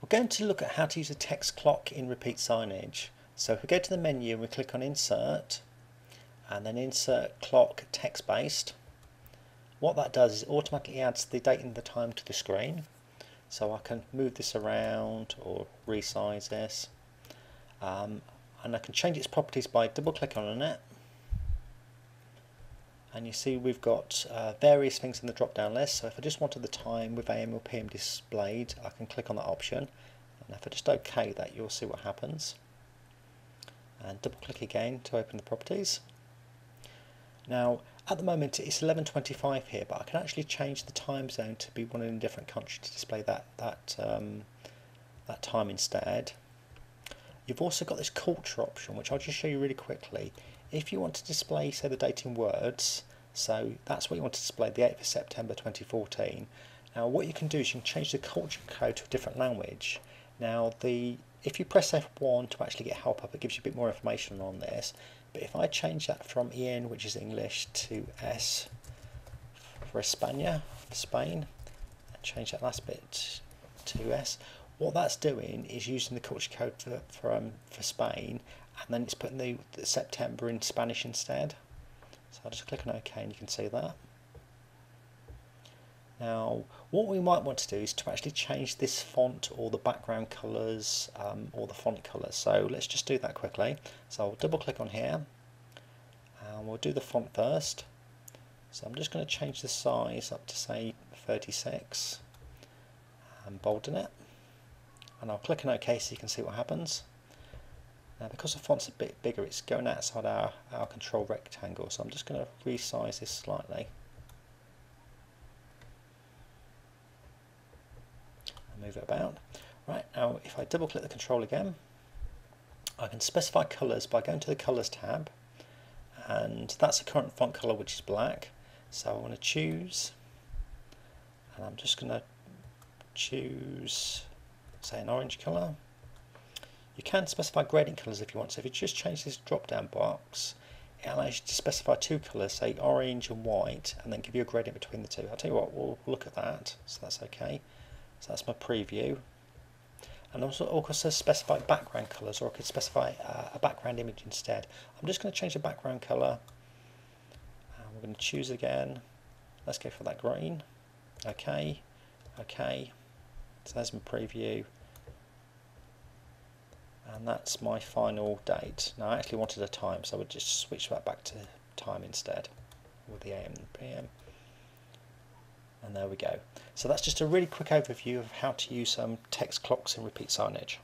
We're going to look at how to use a text clock in repeat signage. So if we go to the menu and we click on Insert and then Insert Clock Text Based, what that does is it automatically adds the date and the time to the screen. So I can move this around or resize this, and I can change its properties by double clicking on it. And you see we've got various things in the drop down list. So if I just wanted the time with AM or PM displayed, I can click on that option, and if I just OK that, you'll see what happens. And double click again to open the properties. Now at the moment it's 11:25 here, but I can actually change the time zone to be one in a different country to display that time instead. You've also got this culture option, which I'll just show you really quickly. If you want to display, say, the date in words, so that's what you want to display, the 8th of September 2014. Now what you can do is you can change the culture code to a different language. Now if you press F1 to actually get help up, it gives you a bit more information on this. But if I change that from EN, which is English, to S for España, for Spain, and change that last bit to S, what that's doing is using the culture code for Spain, and then it's putting the September in Spanish instead. So I'll just click on OK and you can see that. Now what we might want to do is to actually change this font or the background colours or the font colours. So let's just do that quickly. So I'll double click on here and we'll do the font first. So I'm just going to change the size up to say 36 and bolden it. And I'll click on OK so you can see what happens. Now because the font's a bit bigger, it's going outside our control rectangle, so I'm just going to resize this slightly. And move it about. Right, now if I double click the control again, I can specify colours by going to the Colours tab, and that's the current font colour, which is black. So I want to choose, and I'm just going to choose, say, an orange colour. You can specify gradient colours if you want. So if you just change this drop down box, it allows you to specify two colours, say orange and white, and then give you a gradient between the two. I'll tell you what, we'll look at that, so that's okay. So that's my preview. And also specify background colours, or I could specify a background image instead. I'm just going to change the background colour. We're going to choose again. Let's go for that green. Okay, okay. So there's my preview. And that's my final date. Now I actually wanted a time, so I would just switch that back to time instead with the AM and PM. And there we go. So that's just a really quick overview of how to use text clocks in repeat signage.